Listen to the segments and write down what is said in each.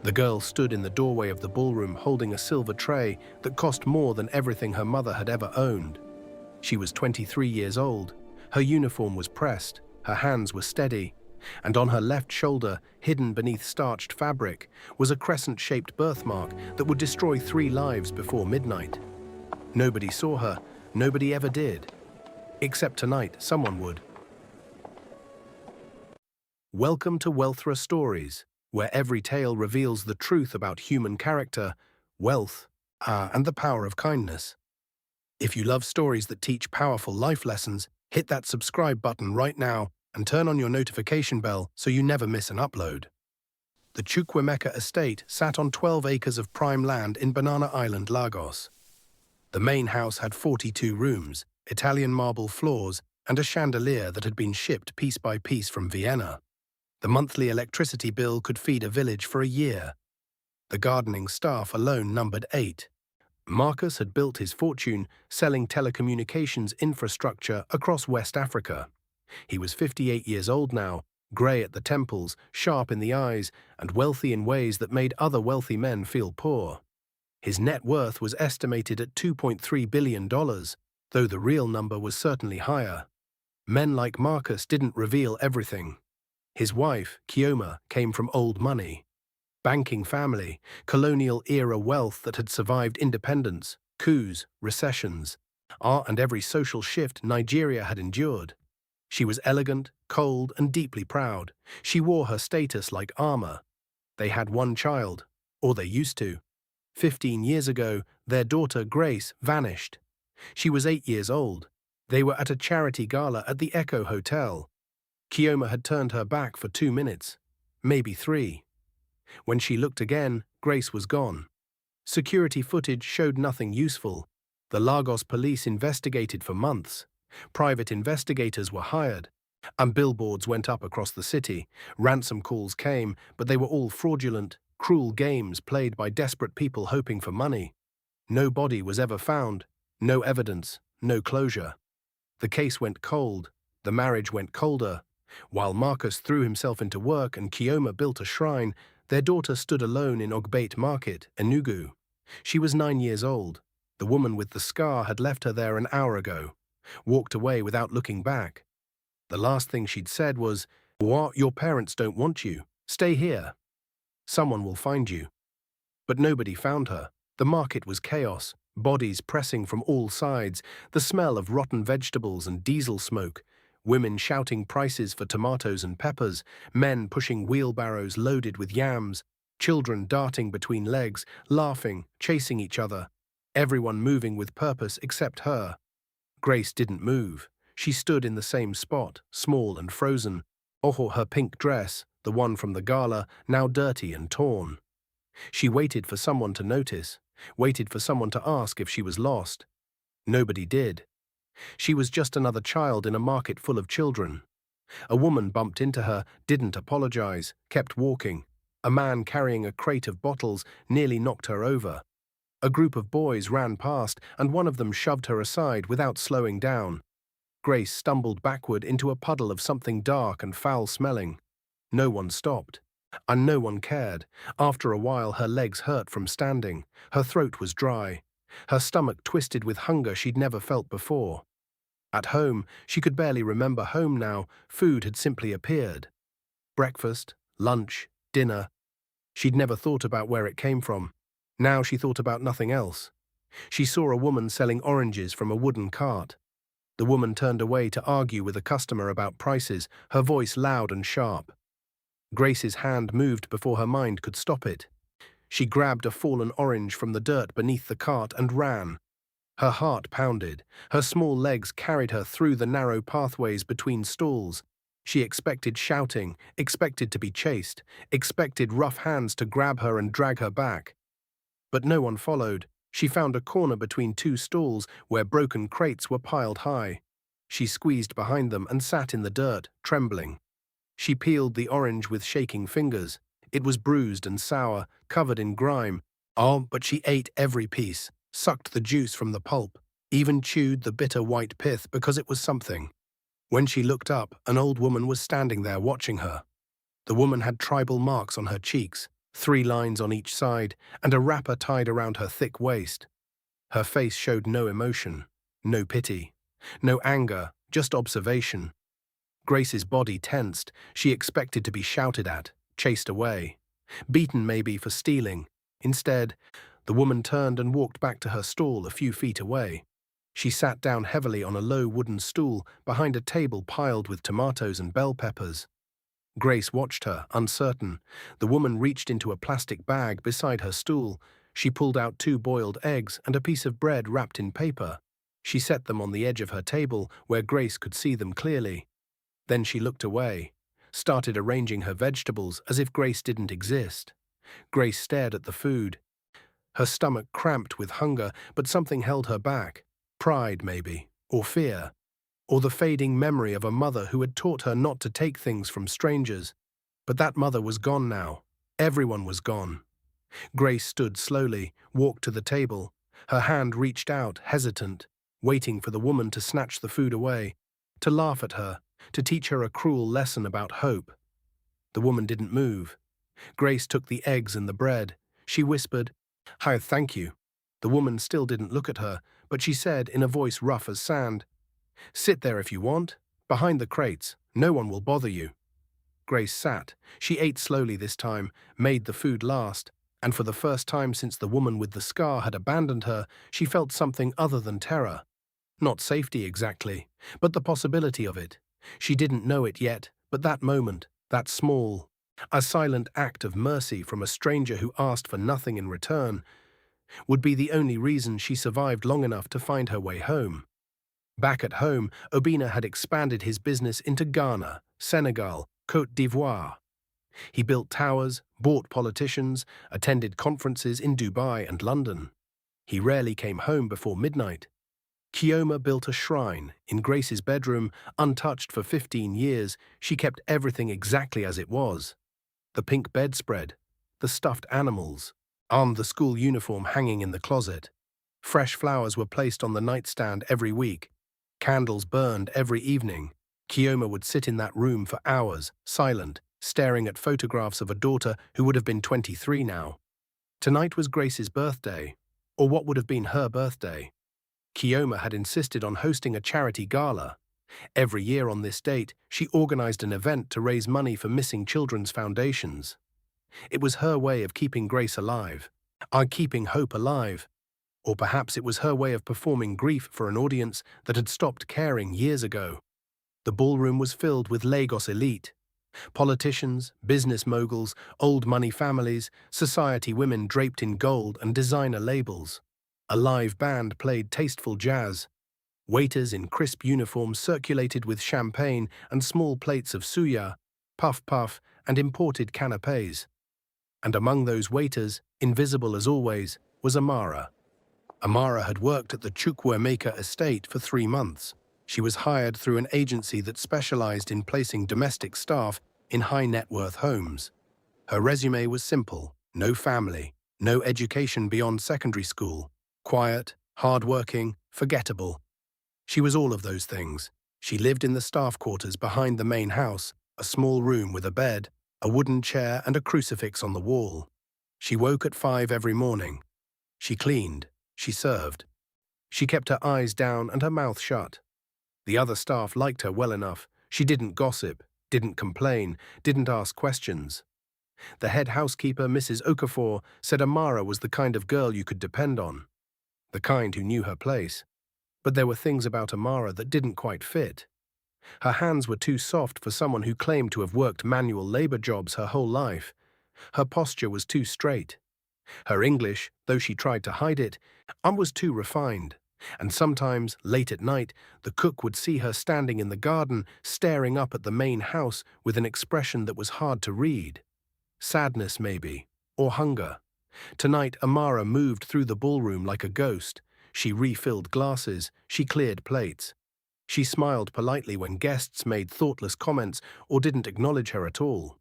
The girl stood in the doorway of the ballroom holding a silver tray that cost more than everything her mother had ever owned. She was 23 years old. Her uniform was pressed, her hands were steady, and on her left shoulder, hidden beneath starched fabric, was a crescent-shaped birthmark that would destroy 3 lives before midnight. Nobody saw her, nobody ever did. Except tonight, someone would. Welcome to Wealthra Stories, where every tale reveals the truth about human character, wealth, and the power of kindness. If you love stories that teach powerful life lessons, hit that subscribe button right now and turn on your notification bell so you never miss an upload. The Chukwemeka estate sat on 12 acres of prime land in Banana Island, Lagos. The main house had 42 rooms, Italian marble floors, and a chandelier that had been shipped piece by piece from Vienna. The monthly electricity bill could feed a village for a year. The gardening staff alone numbered 8. Marcus had built his fortune selling telecommunications infrastructure across West Africa. He was 58 years old now, grey at the temples, sharp in the eyes, and wealthy in ways that made other wealthy men feel poor. His net worth was estimated at $2.3 billion, though the real number was certainly higher. Men like Marcus didn't reveal everything. His wife, Kioma, came from old money. Banking family, colonial-era wealth that had survived independence, coups, recessions, and every social shift Nigeria had endured. She was elegant, cold, and deeply proud. She wore her status like armor. They had 1 child, or they used to. 15 years ago, their daughter Grace vanished. She was 8 years old. They were at a charity gala at the Echo Hotel. Kioma had turned her back for 2 minutes, maybe 3. When she looked again, Grace was gone. Security footage showed nothing useful. The Lagos police investigated for months. Private investigators were hired, and billboards went up across the city. Ransom calls came, but they were all fraudulent, cruel games played by desperate people hoping for money. No body was ever found, no evidence, no closure. The case went cold, the marriage went colder. While Marcus threw himself into work and Kioma built a shrine, their daughter stood alone in Ogbate Market, Enugu. She was 9 years old. The woman with the scar had left her there an hour ago, walked away without looking back. The last thing she'd said was, "What? Your parents don't want you. Stay here. Someone will find you." But nobody found her. The market was chaos, bodies pressing from all sides, the smell of rotten vegetables and diesel smoke, women shouting prices for tomatoes and peppers, men pushing wheelbarrows loaded with yams, children darting between legs, laughing, chasing each other, everyone moving with purpose except her. Grace didn't move. She stood in the same spot, small and frozen. Her pink dress, the one from the gala, now dirty and torn. She waited for someone to notice, waited for someone to ask if she was lost. Nobody did. She was just another child in a market full of children. A woman bumped into her, didn't apologize, kept walking. A man carrying a crate of bottles nearly knocked her over. A group of boys ran past, and one of them shoved her aside without slowing down. Grace stumbled backward into a puddle of something dark and foul-smelling. No one stopped, and no one cared. After a while, her legs hurt from standing. Her throat was dry. Her stomach twisted with hunger she'd never felt before. At home, she could barely remember home now. Food had simply appeared. Breakfast, lunch, dinner. She'd never thought about where it came from. Now she thought about nothing else. She saw a woman selling oranges from a wooden cart. The woman turned away to argue with a customer about prices, her voice loud and sharp. Grace's hand moved before her mind could stop it. She grabbed a fallen orange from the dirt beneath the cart and ran. Her heart pounded. Her small legs carried her through the narrow pathways between stalls. She expected shouting, expected to be chased, expected rough hands to grab her and drag her back. But no one followed. She found a corner between 2 stalls where broken crates were piled high. She squeezed behind them and sat in the dirt, trembling. She peeled the orange with shaking fingers. It was bruised and sour, covered in grime. But she ate every piece, sucked the juice from the pulp, even chewed the bitter white pith because it was something. When she looked up, an old woman was standing there watching her. The woman had tribal marks on her cheeks, 3 lines on each side, and a wrapper tied around her thick waist. Her face showed no emotion, no pity, no anger, just observation. Grace's body tensed. She expected to be shouted at, chased away, beaten maybe for stealing. Instead, the woman turned and walked back to her stall a few feet away. She sat down heavily on a low wooden stool behind a table piled with tomatoes and bell peppers. Grace watched her, uncertain. The woman reached into a plastic bag beside her stool. She pulled out 2 boiled eggs and a piece of bread wrapped in paper. She set them on the edge of her table where Grace could see them clearly. Then she looked away, started arranging her vegetables as if Grace didn't exist. Grace stared at the food. Her stomach cramped with hunger, but something held her back. Pride, maybe, or fear, or the fading memory of a mother who had taught her not to take things from strangers. But that mother was gone now. Everyone was gone. Grace stood slowly, walked to the table. Her hand reached out, hesitant, waiting for the woman to snatch the food away, to laugh at her, to teach her a cruel lesson about hope. The woman didn't move. Grace took the eggs and the bread. She whispered, "Hi, thank you." The woman still didn't look at her, but she said in a voice rough as sand, "Sit there if you want, behind the crates. No one will bother you." Grace sat. She ate slowly this time, made the food last, and for the first time since the woman with the scar had abandoned her, she felt something other than terror. Not safety exactly, but the possibility of it. She didn't know it yet, but that moment, that small, a silent act of mercy from a stranger who asked for nothing in return, would be the only reason she survived long enough to find her way home. Back at home, Obina had expanded his business into Ghana, Senegal, Côte d'Ivoire. He built towers, bought politicians, attended conferences in Dubai and London. He rarely came home before midnight. Kioma built a shrine in Grace's bedroom, untouched for 15 years. She kept everything exactly as it was. The pink bedspread, the stuffed animals, and the school uniform hanging in the closet. Fresh flowers were placed on the nightstand every week. Candles burned every evening. Kioma would sit in that room for hours, silent, staring at photographs of a daughter who would have been 23 now. Tonight was Grace's birthday, or what would have been her birthday. Kioma had insisted on hosting a charity gala. Every year on this date, she organized an event to raise money for missing children's foundations. It was her way of keeping Grace alive, keeping hope alive. Or perhaps it was her way of performing grief for an audience that had stopped caring years ago. The ballroom was filled with Lagos elite. Politicians, business moguls, old money families, society women draped in gold and designer labels. A live band played tasteful jazz. Waiters in crisp uniforms circulated with champagne and small plates of suya, puff-puff, and imported canapés. And among those waiters, invisible as always, was Amara. Amara had worked at the Chukwuemeka estate for 3 months. She was hired through an agency that specialized in placing domestic staff in high-net-worth homes. Her resume was simple: no family, no education beyond secondary school, quiet, hard-working, forgettable. She was all of those things. She lived in the staff quarters behind the main house, a small room with a bed, a wooden chair and a crucifix on the wall. She woke at 5 every morning. She cleaned. She served. She kept her eyes down and her mouth shut. The other staff liked her well enough. She didn't gossip, didn't complain, didn't ask questions. The head housekeeper, Mrs. Okafor, said Amara was the kind of girl you could depend on, the kind who knew her place. But there were things about Amara that didn't quite fit. Her hands were too soft for someone who claimed to have worked manual labor jobs her whole life. Her posture was too straight. Her English, though she tried to hide it, was too refined. And sometimes, late at night, the cook would see her standing in the garden, staring up at the main house with an expression that was hard to read. Sadness, maybe, or hunger. Tonight, Amara moved through the ballroom like a ghost. She refilled glasses, she cleared plates. She smiled politely when guests made thoughtless comments or didn't acknowledge her at all.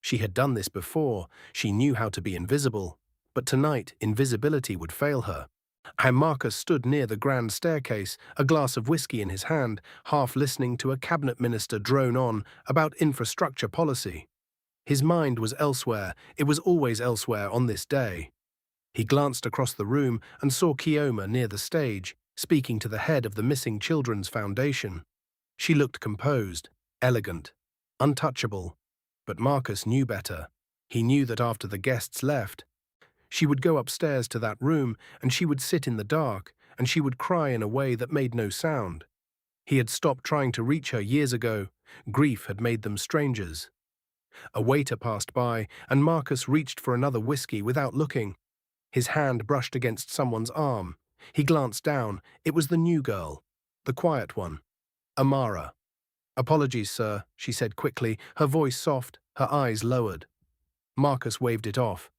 She had done this before, she knew how to be invisible. But tonight, invisibility would fail her. Marcus stood near the grand staircase, a glass of whiskey in his hand, half listening to a cabinet minister drone on about infrastructure policy. His mind was elsewhere. It was always elsewhere on this day. He glanced across the room and saw Kioma near the stage, speaking to the head of the Missing Children's Foundation. She looked composed, elegant, untouchable. But Marcus knew better. He knew that after the guests left, she would go upstairs to that room and she would sit in the dark and she would cry in a way that made no sound. He had stopped trying to reach her years ago. Grief had made them strangers. A waiter passed by and Marcus reached for another whiskey without looking. His hand brushed against someone's arm. He glanced down. It was the new girl, the quiet one, Amara. "Apologies, sir," she said quickly, her voice soft, her eyes lowered. Marcus waved it off.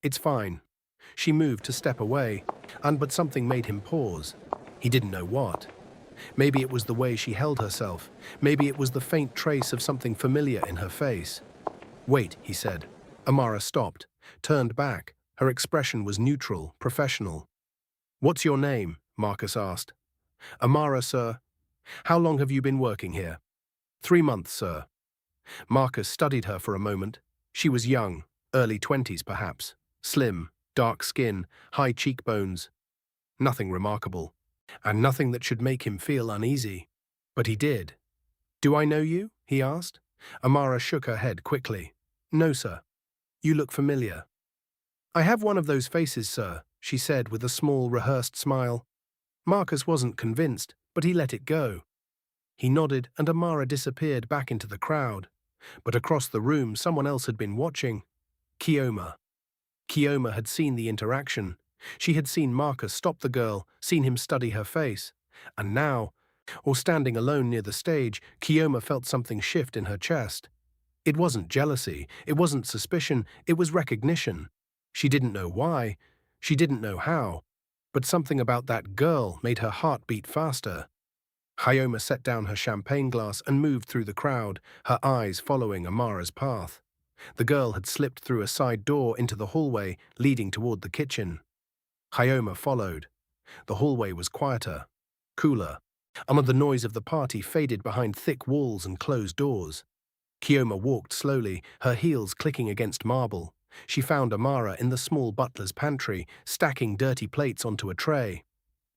"It's fine." She moved to step away, but something made him pause. He didn't know what. Maybe it was the way she held herself. Maybe it was the faint trace of something familiar in her face. "Wait," he said. Amara stopped, turned back. Her expression was neutral, professional. "What's your name?" Marcus asked. "Amara, sir." "How long have you been working here?" 3 months, sir." Marcus studied her for a moment. She was young, early 20s perhaps, slim, dark skin, high cheekbones. Nothing remarkable, and nothing that should make him feel uneasy. But he did. "Do I know you?" he asked. Amara shook her head quickly. "No, sir." "You look familiar." "I have one of those faces, sir," she said with a small, rehearsed smile. Marcus wasn't convinced, but he let it go. He nodded and Amara disappeared back into the crowd. But across the room someone else had been watching. Kioma. Kioma had seen the interaction. She had seen Marcus stop the girl, seen him study her face. And now, standing alone near the stage, Kioma felt something shift in her chest. It wasn't jealousy, it wasn't suspicion, it was recognition. She didn't know why, she didn't know how, but something about that girl made her heart beat faster. Kioma set down her champagne glass and moved through the crowd, her eyes following Amara's path. The girl had slipped through a side door into the hallway leading toward the kitchen. Kioma followed. The hallway was quieter, cooler. The noise of the party faded behind thick walls and closed doors. Kioma walked slowly, her heels clicking against marble. She found Amara in the small butler's pantry, stacking dirty plates onto a tray.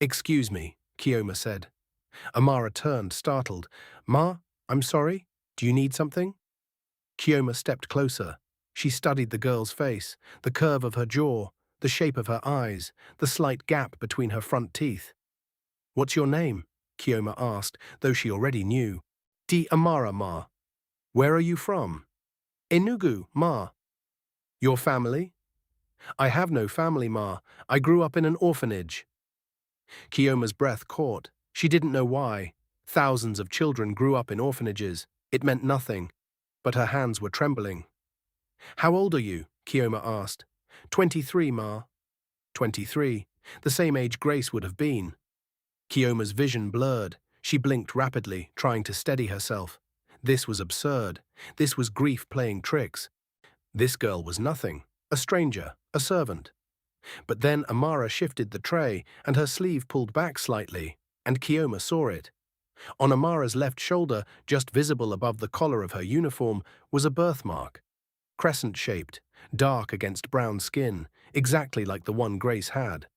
"Excuse me," Kioma said. Amara turned, startled. "Ma, I'm sorry. Do you need something?" Kioma stepped closer. She studied the girl's face, the curve of her jaw, the shape of her eyes, the slight gap between her front teeth. "What's your name?" Kioma asked, though she already knew. "Amara, ma." "Where are you from?" "Enugu, ma." "Your family?" "I have no family, ma. I grew up in an orphanage." Kioma's breath caught. She didn't know why. Thousands of children grew up in orphanages. It meant nothing. But her hands were trembling. "How old are you?" Kioma asked. 23, ma." 23. The same age Grace would have been. Kioma's vision blurred. She blinked rapidly, trying to steady herself. This was absurd. This was grief playing tricks. This girl was nothing. A stranger, a servant. But then Amara shifted the tray, and her sleeve pulled back slightly, and Kioma saw it. On Amara's left shoulder, just visible above the collar of her uniform, was a birthmark. Crescent-shaped, dark against brown skin, exactly like the one Grace had.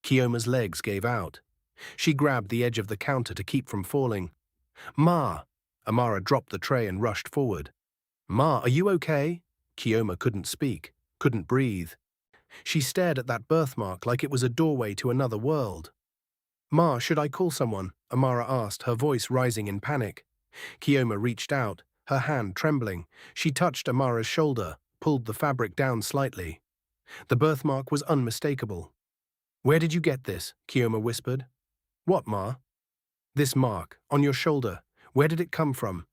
Kioma's legs gave out. She grabbed the edge of the counter to keep from falling. "Ma!" Amara dropped the tray and rushed forward. "Ma, are you okay?" Kioma couldn't speak, couldn't breathe. She stared at that birthmark like it was a doorway to another world. "Ma, should I call someone?" Amara asked, her voice rising in panic. Kioma reached out, her hand trembling. She touched Amara's shoulder, pulled the fabric down slightly. The birthmark was unmistakable. "Where did you get this?" Kioma whispered. "What, ma?" "This mark, on your shoulder. Where did it come from?"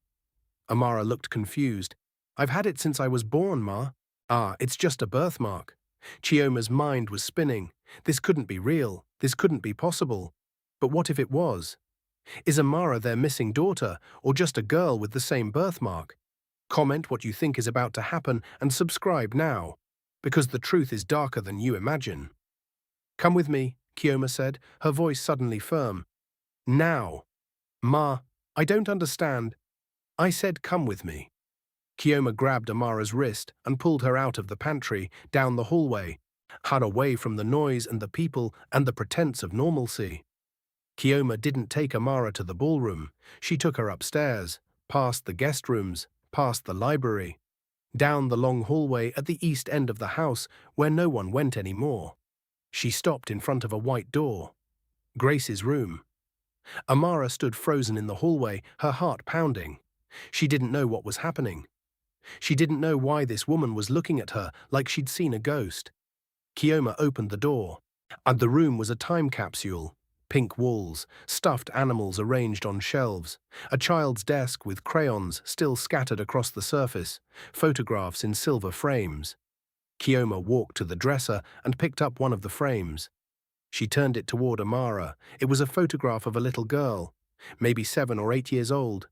Amara looked confused. "I've had it since I was born, ma." "Ah, it's just a birthmark." Kioma's mind was spinning. This couldn't be real. This couldn't be possible. But what if it was? Is Amara their missing daughter, or just a girl with the same birthmark? Comment what you think is about to happen and subscribe now, because the truth is darker than you imagine. "Come with me," Kioma said, her voice suddenly firm. "Now." "Ma, I don't understand." "I said come with me." Kioma grabbed Amara's wrist and pulled her out of the pantry, down the hallway, had away from the noise and the people and the pretense of normalcy. Kioma didn't take Amara to the ballroom. She took her upstairs, past the guest rooms, past the library, down the long hallway at the east end of the house where no one went anymore. She stopped in front of a white door. Grace's room. Amara stood frozen in the hallway, her heart pounding. She didn't know what was happening. She didn't know why this woman was looking at her like she'd seen a ghost. Kioma opened the door, and the room was a time capsule. Pink walls, stuffed animals arranged on shelves, a child's desk with crayons still scattered across the surface, photographs in silver frames. Kioma walked to the dresser and picked up one of the frames. She turned it toward Amara. It was a photograph of a little girl, maybe 7 or 8 years old,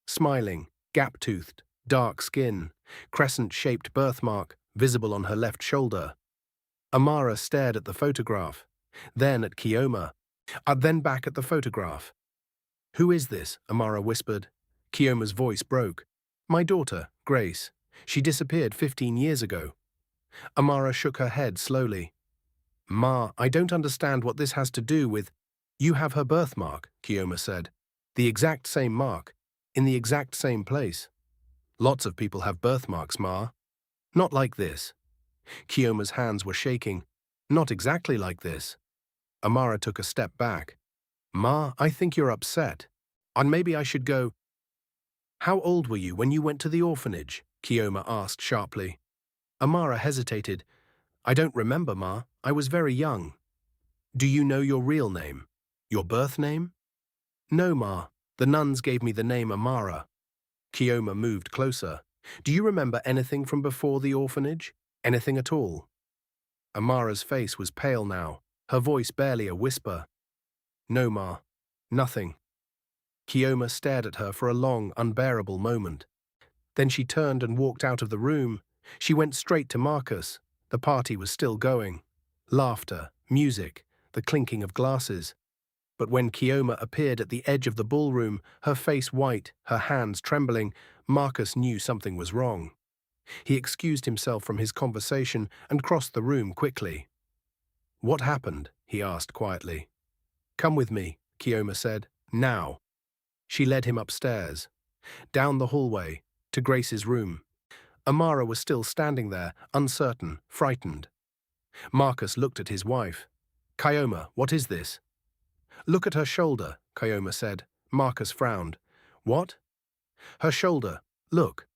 smiling, gap-toothed, dark skin, crescent-shaped birthmark visible on her left shoulder. Amara stared at the photograph, then at Kioma, and then back at the photograph. "Who is this?" Amara whispered. Kioma's voice broke. "My daughter, Grace. She disappeared 15 years ago." Amara shook her head slowly. "Ma, I don't understand what this has to do with—" "You have her birthmark," Kioma said. "The exact same mark, in the exact same place. Lots of people have birthmarks, Ma. Not like this." Kioma's hands were shaking. "Not exactly like this." Amara took a step back. "Ma, I think you're upset. And maybe I should go—" "How old were you when you went to the orphanage?" Kioma asked sharply. Amara hesitated. "I don't remember, Ma. I was very young." "Do you know your real name? Your birth name?" "No, Ma. The nuns gave me the name Amara." Kioma moved closer. "Do you remember anything from before the orphanage? Anything at all?" Amara's face was pale now, her voice barely a whisper. "No, Ma. Nothing." Kioma stared at her for a long, unbearable moment. Then she turned and walked out of the room. She went straight to Marcus. The party was still going. Laughter, music, the clinking of glasses. But when Kioma appeared at the edge of the ballroom, her face white, her hands trembling, Marcus knew something was wrong. He excused himself from his conversation and crossed the room quickly. "What happened?" he asked quietly. "Come with me," Kioma said. "Now." She led him upstairs, down the hallway, to Grace's room. Amara was still standing there, uncertain, frightened. Marcus looked at his wife. "Kioma, what is this?" "Look at her shoulder," Kioma said. Marcus frowned. "What?" "Her shoulder. Look."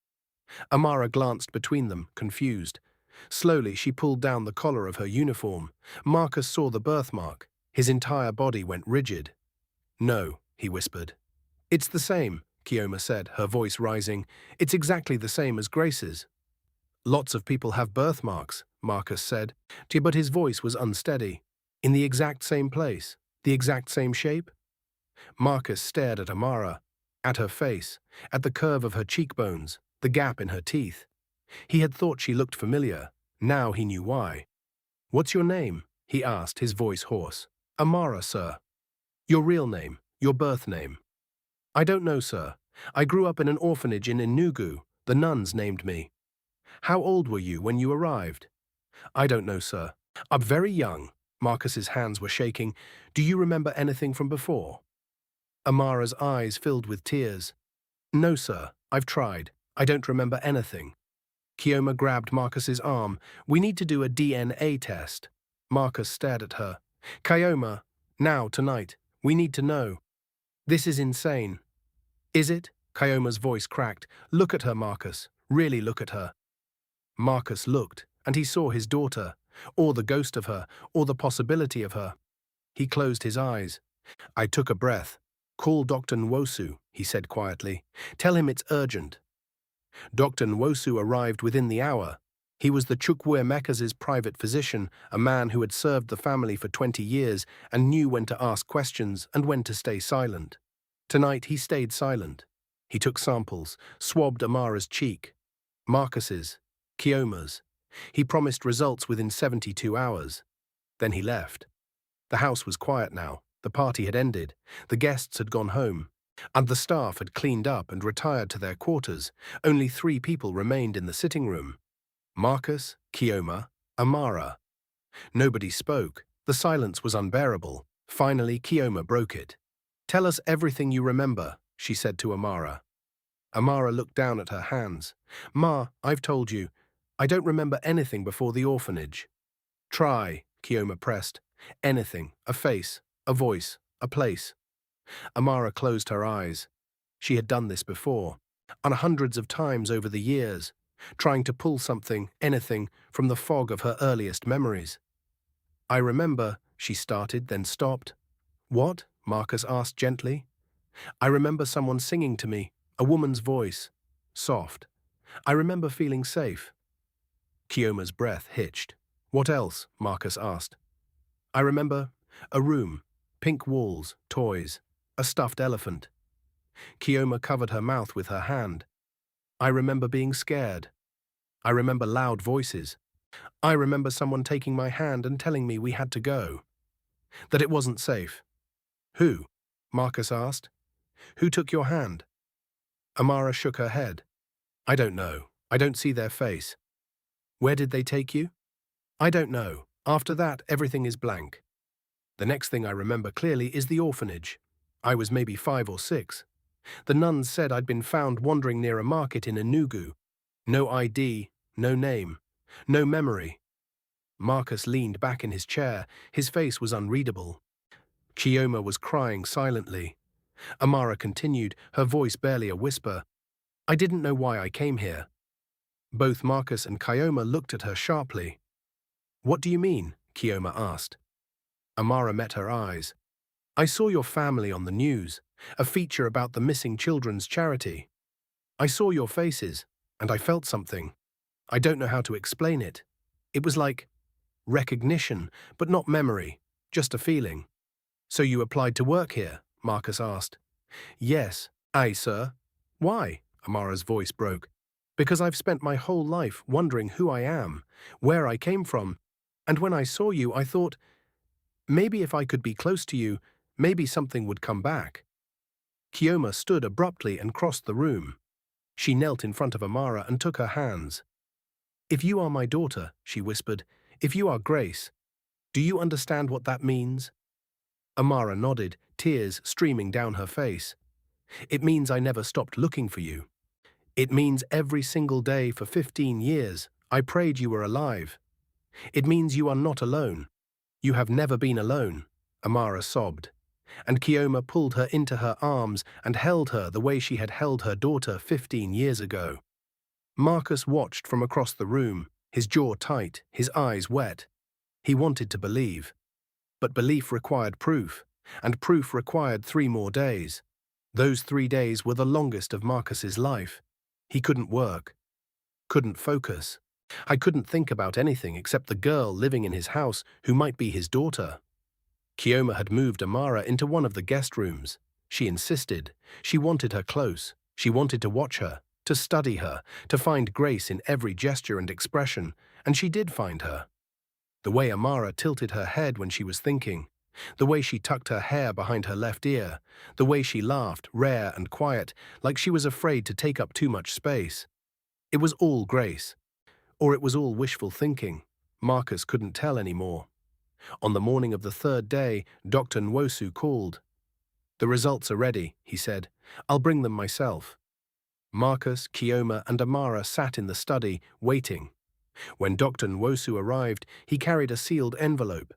Amara glanced between them, confused. Slowly, she pulled down the collar of her uniform. Marcus saw the birthmark. His entire body went rigid. "No," he whispered. "It's the same," Kioma said, her voice rising. "It's exactly the same as Grace's." "Lots of people have birthmarks," Marcus said, but his voice was unsteady. "In the exact same place, the exact same shape?" Marcus stared at Amara, at her face, at the curve of her cheekbones, the gap in her teeth. He had thought she looked familiar. Now he knew why. "What's your name?" he asked, his voice hoarse. "Amara, sir." "Your real name, your birth name?" "I don't know, sir. I grew up in an orphanage in Enugu. The nuns named me." "How old were you when you arrived?" "I don't know, sir. I'm very young." Marcus's hands were shaking. "Do you remember anything from before?" Amara's eyes filled with tears. "No, sir. I've tried. I don't remember anything." Kioma grabbed Marcus's arm. "We need to do a DNA test." Marcus stared at her. "Kioma, now, tonight. We need to know. This is insane." "Is it?" Kioma's voice cracked. "Look at her, Marcus. Really look at her." Marcus looked, and he saw his daughter, or the ghost of her, or the possibility of her. He closed his eyes. I took a breath. "Call Dr. Nwosu," he said quietly. "Tell him it's urgent." Dr. Nwosu arrived within the hour. He was the Chukwuemeka's private physician, a man who had served the family for 20 years and knew when to ask questions and when to stay silent. Tonight he stayed silent. He took samples, swabbed Amara's cheek, Marcus's, Kioma's. He promised results within 72 hours. Then he left. The house was quiet now. The party had ended. The guests had gone home. And the staff had cleaned up and retired to their quarters. Only 3 people remained in the sitting room: Marcus, Kioma, Amara. Nobody spoke. The silence was unbearable. Finally, Kioma broke it. "Tell us everything you remember," she said to Amara. Amara looked down at her hands. "Ma, I've told you. I don't remember anything before the orphanage." "Try," Kioma pressed. "Anything. A face, a voice, a place." Amara closed her eyes. She had done this before, and hundreds of times over the years, trying to pull something, anything, from the fog of her earliest memories. "I remember," she started, then stopped. "What?" Marcus asked gently. "I remember someone singing to me, a woman's voice, soft. I remember feeling safe." Kioma's breath hitched. "What else?" Marcus asked. "I remember a room, pink walls, toys, a stuffed elephant." Kioma covered her mouth with her hand. "I remember being scared. I remember loud voices. I remember someone taking my hand and telling me we had to go, that it wasn't safe." "Who?" Marcus asked. "Who took your hand?" Amara shook her head. "I don't know. I don't see their face." "Where did they take you?" "I don't know. After that, everything is blank. The next thing I remember clearly is the orphanage. I was maybe 5 or 6. The nuns said I'd been found wandering near a market in Enugu. No ID, no name, no memory." Marcus leaned back in his chair. His face was unreadable. Kioma was crying silently. Amara continued, her voice barely a whisper. "I didn't know why I came here." Both Marcus and Kioma looked at her sharply. "What do you mean?" Kioma asked. Amara met her eyes. "I saw your family on the news, a feature about the missing children's charity. I saw your faces, and I felt something. I don't know how to explain it. It was like recognition, but not memory, just a feeling." "So you applied to work here?" Marcus asked. "Yes, aye, sir." "Why?" Amara's voice broke. "Because I've spent my whole life wondering who I am, where I came from, and when I saw you, I thought, maybe if I could be close to you, maybe something would come back." Kioma stood abruptly and crossed the room. She knelt in front of Amara and took her hands. "If you are my daughter," she whispered, "if you are Grace, do you understand what that means?" Amara nodded, tears streaming down her face. "It means I never stopped looking for you. It means every single day for 15 years, I prayed you were alive. It means you are not alone. You have never been alone," Amara sobbed. And Kioma pulled her into her arms and held her the way she had held her daughter 15 years ago. Marcus watched from across the room, his jaw tight, his eyes wet. He wanted to believe. But belief required proof, and proof required 3 more days. Those 3 days were the longest of Marcus's life. He couldn't work, couldn't focus. I couldn't think about anything except the girl living in his house who might be his daughter. Kioma had moved Amara into one of the guest rooms. She insisted. She wanted her close. She wanted to watch her, to study her, to find Grace in every gesture and expression, and she did find her. The way Amara tilted her head when she was thinking, the way she tucked her hair behind her left ear, the way she laughed, rare and quiet, like she was afraid to take up too much space. It was all Grace. Or it was all wishful thinking. Marcus couldn't tell anymore. On the morning of the 3rd day, Dr. Nwosu called. "The results are ready," he said. "I'll bring them myself." Marcus, Kioma, and Amara sat in the study, waiting. When Dr. Nwosu arrived, he carried a sealed envelope.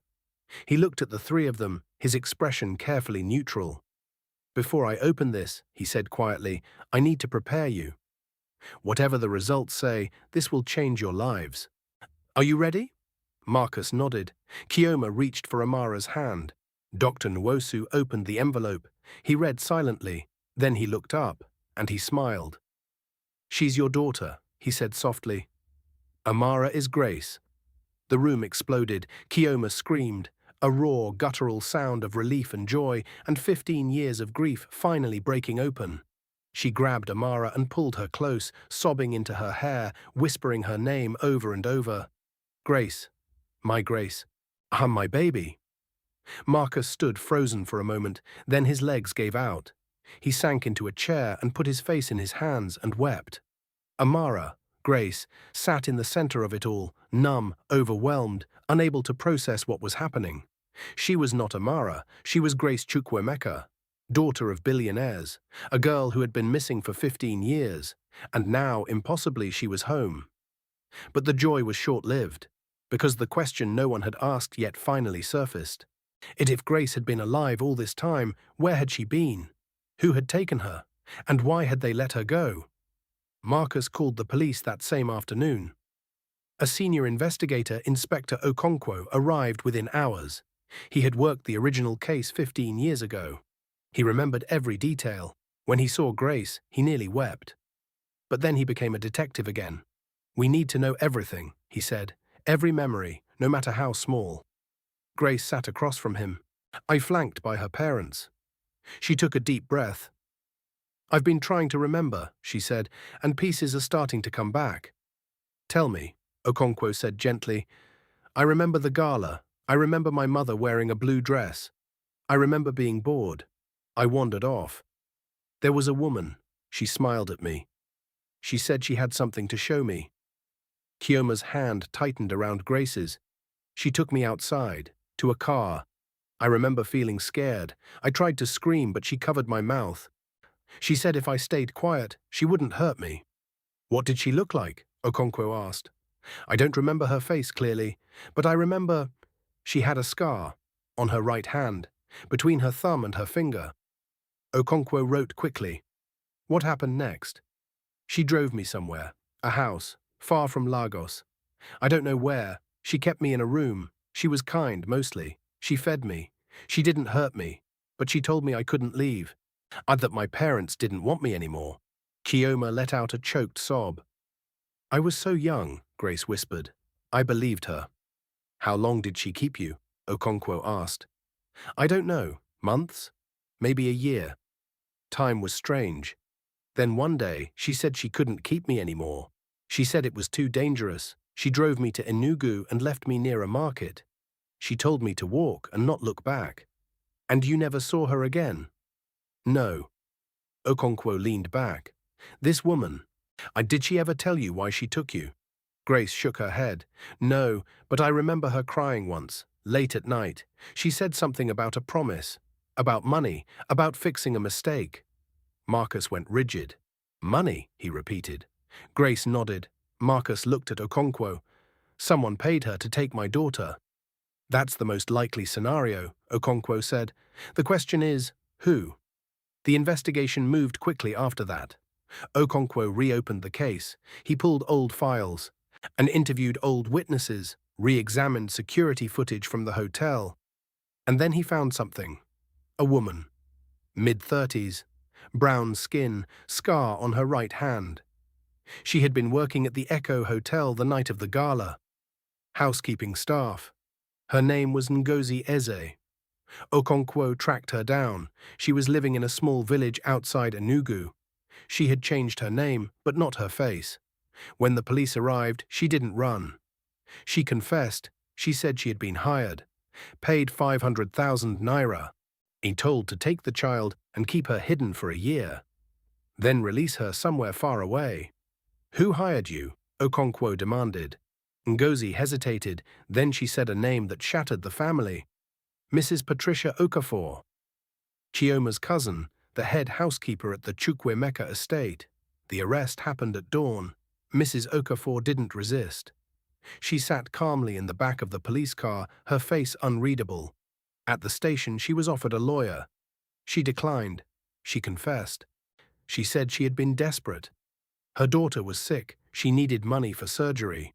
He looked at the 3 of them, his expression carefully neutral. "Before I open this," he said quietly, "I need to prepare you. Whatever the results say, this will change your lives. Are you ready?" Marcus nodded. Kioma reached for Amara's hand. Dr. Nwosu opened the envelope. He read silently. Then he looked up, and he smiled. "She's your daughter," he said softly. "Amara is Grace." The room exploded. Kioma screamed, a raw, guttural sound of relief and joy, and 15 years of grief finally breaking open. She grabbed Amara and pulled her close, sobbing into her hair, whispering her name over and over. "Grace, my Grace, I'm my baby." Marcus stood frozen for a moment, then his legs gave out. He sank into a chair and put his face in his hands and wept. Amara, Grace, sat in the center of it all, numb, overwhelmed, unable to process what was happening. She was not Amara, she was Grace Chukwuemeka, daughter of billionaires, a girl who had been missing for 15 years, and now, impossibly, she was home. But the joy was short-lived, because the question no one had asked yet finally surfaced. If Grace had been alive all this time, where had she been? Who had taken her? And why had they let her go? Marcus called the police that same afternoon. A senior investigator, Inspector Okonkwo, arrived within hours. He had worked the original case 15 years ago. He remembered every detail. When he saw Grace, he nearly wept. But then he became a detective again. "We need to know everything," he said. "Every memory, no matter how small." Grace sat across from him, flanked by her parents. She took a deep breath. "I've been trying to remember," she said, "and pieces are starting to come back." "Tell me," Okonkwo said gently. "I remember the gala. I remember my mother wearing a blue dress. I remember being bored. I wandered off. There was a woman. She smiled at me. She said she had something to show me." Kioma's hand tightened around Grace's. "She took me outside, to a car. I remember feeling scared. I tried to scream, but she covered my mouth. She said if I stayed quiet, she wouldn't hurt me." "What did she look like?" Okonkwo asked. "I don't remember her face clearly, but I remember she had a scar on her right hand, between her thumb and her finger." Okonkwo wrote quickly. "What happened next?" "She drove me somewhere, a house, far from Lagos. I don't know where. She kept me in a room. She was kind, mostly. She fed me. She didn't hurt me, but she told me I couldn't leave. That my parents didn't want me anymore." Kioma let out a choked sob. "I was so young," Grace whispered. "I believed her." "How long did she keep you?" Okonkwo asked. "I don't know. Months? Maybe a year." Time was strange. Then one day, she said she couldn't keep me anymore. She said it was too dangerous. She drove me to Enugu and left me near a market. She told me to walk and not look back. "And you never saw her again?" "No." Okonkwo leaned back. "This woman, did she ever tell you why she took you?" Grace shook her head. "No, but I remember her crying once, late at night. She said something about a promise, about money, about fixing a mistake." Marcus went rigid. "Money," he repeated. Grace nodded. Marcus looked at Okonkwo. "Someone paid her to take my daughter." "That's the most likely scenario," Okonkwo said. "The question is, who?" The investigation moved quickly after that. Okonkwo reopened the case. He pulled old files and interviewed old witnesses, re-examined security footage from the hotel. And then he found something. A woman. Mid-30s. Brown skin, scar on her right hand. She had been working at the Echo Hotel the night of the gala. Housekeeping staff. Her name was Ngozi Eze. Okonkwo tracked her down. She was living in a small village outside Enugu. She had changed her name, but not her face. When the police arrived, she didn't run. She confessed. She said she had been hired, paid 500,000 naira, told to take the child and keep her hidden for a year, then release her somewhere far away. "Who hired you?" Okonkwo demanded. Ngozi hesitated, then she said a name that shattered the family. "Mrs. Patricia Okafor, Chioma's cousin, the head housekeeper at the Chukwuemeka estate. The arrest happened at dawn. Mrs. Okafor didn't resist. She sat calmly in the back of the police car, her face unreadable. At the station, she was offered a lawyer. She declined. She confessed. She said she had been desperate. Her daughter was sick. She needed money for surgery.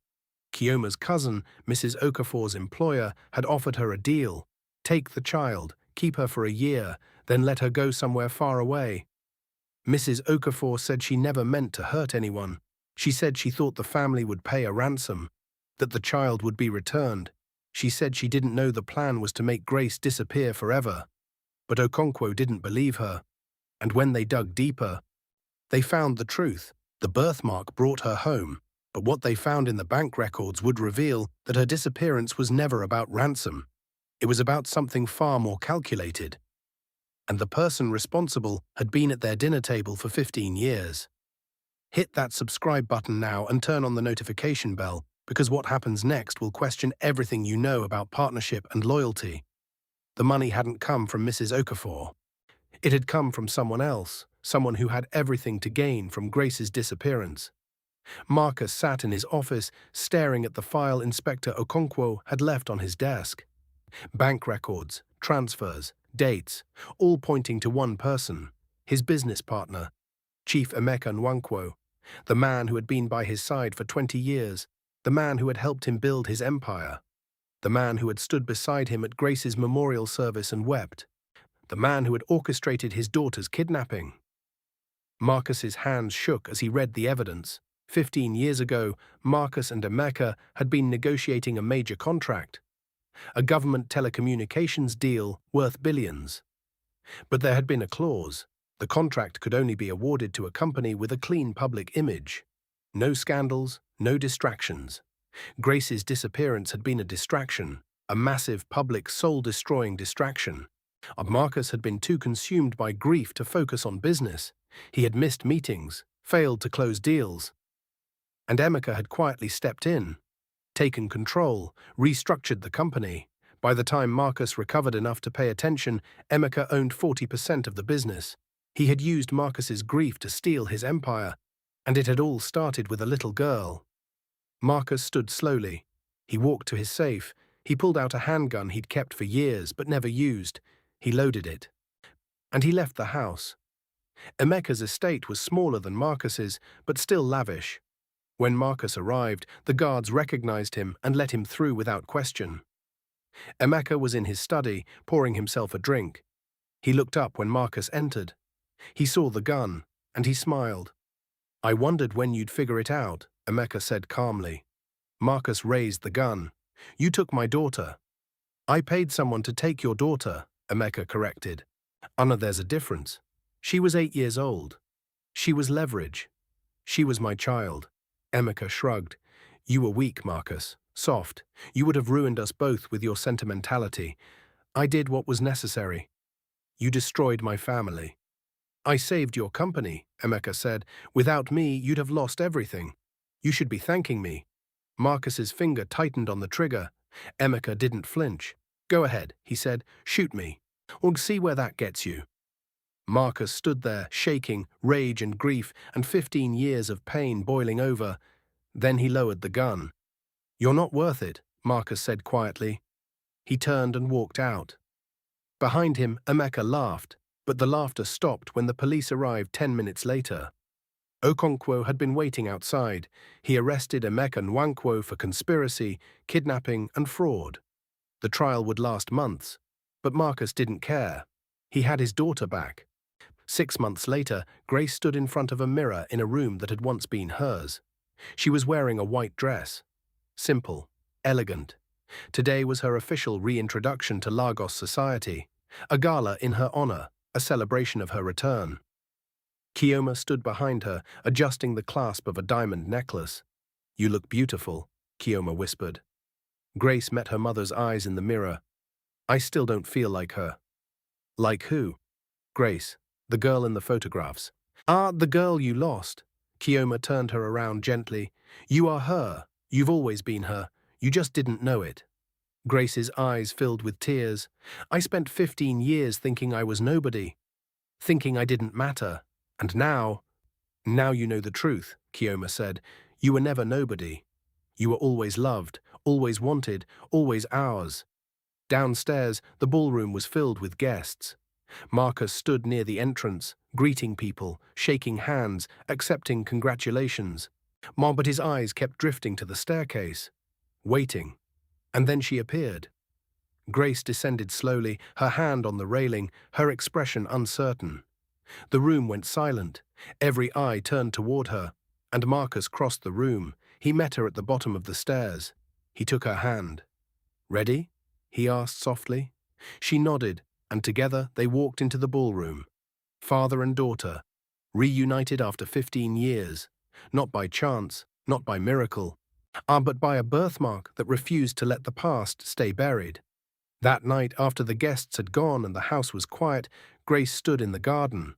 Chioma's cousin, Mrs. Okafor's employer, had offered her a deal. Take the child, keep her for a year, then let her go somewhere far away. Mrs. Okafor said she never meant to hurt anyone. She said she thought the family would pay a ransom, that the child would be returned. She said she didn't know the plan was to make Grace disappear forever. But Okonkwo didn't believe her. And when they dug deeper, they found the truth. The birthmark brought her home, but what they found in the bank records would reveal that her disappearance was never about ransom. It was about something far more calculated. and the person responsible had been at their dinner table for 15 years. Hit that subscribe button now and turn on the notification bell, because what happens next will question everything you know about partnership and loyalty. The money hadn't come from Mrs. Okafor. It had come from someone else, someone who had everything to gain from Grace's disappearance. Marcus sat in his office, staring at the file Inspector Okonkwo had left on his desk. Bank records, transfers, dates, all pointing to one person, his business partner, Chief Emeka Nwankwo, the man who had been by his side for 20 years, the man who had helped him build his empire, the man who had stood beside him at Grace's memorial service and wept, the man who had orchestrated his daughter's kidnapping. Marcus's hands shook as he read the evidence. 15 years ago, Marcus and Emeka had been negotiating a major contract, a government telecommunications deal worth billions. But there had been a clause. The contract could only be awarded to a company with a clean public image. No scandals, no distractions. Grace's disappearance had been a distraction, a massive public soul-destroying distraction. Marcus had been too consumed by grief to focus on business. He had missed meetings, failed to close deals. And Emeka had quietly stepped in, taken control, restructured the company. By the time Marcus recovered enough to pay attention, Emeka owned 40% of the business. He had used Marcus's grief to steal his empire, and it had all started with a little girl. Marcus stood slowly. He walked to his safe. He pulled out a handgun he'd kept for years but never used. He loaded it. And he left the house. Emeka's estate was smaller than Marcus's, but still lavish. When Marcus arrived, the guards recognized him and let him through without question. Emeka was in his study, pouring himself a drink. He looked up when Marcus entered. He saw the gun, and he smiled. "I wondered when you'd figure it out," Emeka said calmly. Marcus raised the gun. "You took my daughter." "I paid someone to take your daughter," Emeka corrected. "Anna, there's a difference. She was 8 years old. She was leverage. She was my child." Emeka shrugged. "You were weak, Marcus. Soft. You would have ruined us both with your sentimentality. I did what was necessary. You destroyed my family." "I saved your company," Emeka said. "Without me, you'd have lost everything. You should be thanking me." Marcus's finger tightened on the trigger. Emeka didn't flinch. "Go ahead," he said. "Shoot me. We'll see where that gets you." Marcus stood there, shaking, rage and grief, and 15 years of pain boiling over. Then he lowered the gun. "You're not worth it," Marcus said quietly. He turned and walked out. Behind him, Emeka laughed, but the laughter stopped when the police arrived 10 minutes later. Okonkwo had been waiting outside. He arrested Emeka Nwankwo for conspiracy, kidnapping, and fraud. The trial would last months, but Marcus didn't care. He had his daughter back. 6 months later, Grace stood in front of a mirror in a room that had once been hers. She was wearing a white dress. Simple, elegant. Today was her official reintroduction to Lagos society, a gala in her honor, a celebration of her return. Kioma stood behind her, adjusting the clasp of a diamond necklace. "You look beautiful," Kioma whispered. Grace met her mother's eyes in the mirror. "I still don't feel like her." "Like who?" "Grace, the girl in the photographs." "Ah, the girl you lost." Kioma turned her around gently. "You are her. You've always been her. You just didn't know it." Grace's eyes filled with tears. "I spent 15 years thinking I was nobody, thinking I didn't matter. And now you know the truth," Kioma said. "You were never nobody. You were always loved, always wanted, always ours." Downstairs, the ballroom was filled with guests. Marcus stood near the entrance, greeting people, shaking hands, accepting congratulations. But his eyes kept drifting to the staircase, waiting. And then she appeared. Grace descended slowly, her hand on the railing, her expression uncertain. The room went silent. Every eye turned toward her, and Marcus crossed the room. He met her at the bottom of the stairs. He took her hand. "Ready?" he asked softly. She nodded, and together they walked into the ballroom. Father and daughter, reunited after 15 years, not by chance, not by miracle, but by a birthmark that refused to let the past stay buried. That night, after the guests had gone and the house was quiet, Grace stood in the garden.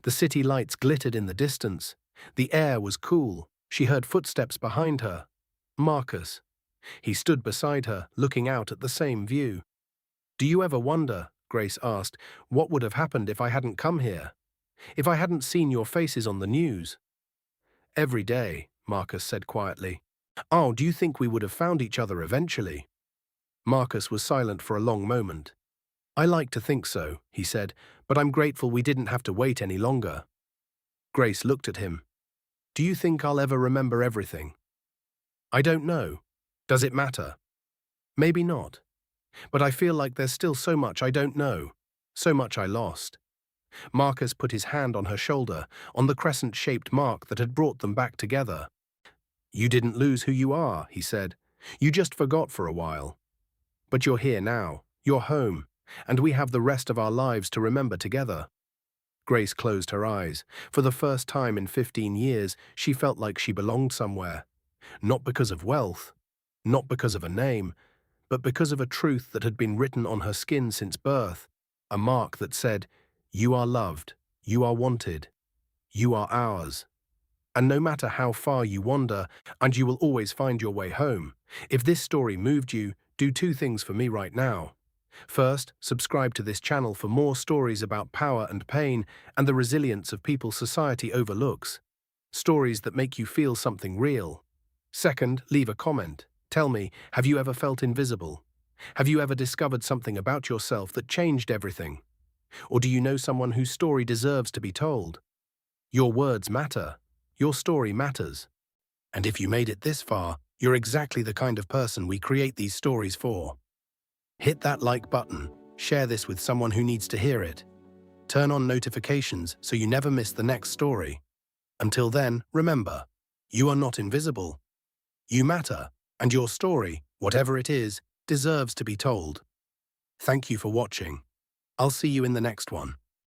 The city lights glittered in the distance. The air was cool. She heard footsteps behind her. Marcus. He stood beside her, looking out at the same view. "Do you ever wonder," Grace asked, "what would have happened if I hadn't come here? If I hadn't seen your faces on the news?" "Every day," Marcus said quietly. "Oh, do you think we would have found each other eventually?" Marcus was silent for a long moment. "I like to think so," he said, "but I'm grateful we didn't have to wait any longer." Grace looked at him. "Do you think I'll ever remember everything?" "I don't know. Does it matter?" "Maybe not. But I feel like there's still so much I don't know, so much I lost." Marcus put his hand on her shoulder, on the crescent-shaped mark that had brought them back together. "You didn't lose who you are," he said. "You just forgot for a while. But you're here now, you're home, and we have the rest of our lives to remember together." Grace closed her eyes. For the first time in 15 years, she felt like she belonged somewhere. Not because of wealth, not because of a name, but because of a truth that had been written on her skin since birth, a mark that said, "You are loved, you are wanted, you are ours." And no matter how far you wander, and you will always find your way home. If this story moved you, do two things for me right now. First, subscribe to this channel for more stories about power and pain and the resilience of people society overlooks. Stories that make you feel something real. Second, leave a comment. Tell me, have you ever felt invisible? Have you ever discovered something about yourself that changed everything? Or do you know someone whose story deserves to be told? Your words matter. Your story matters. And if you made it this far, you're exactly the kind of person we create these stories for. Hit that like button, share this with someone who needs to hear it. Turn on notifications so you never miss the next story. Until then, remember, you are not invisible. You matter, and your story, whatever it is, deserves to be told. Thank you for watching. I'll see you in the next one.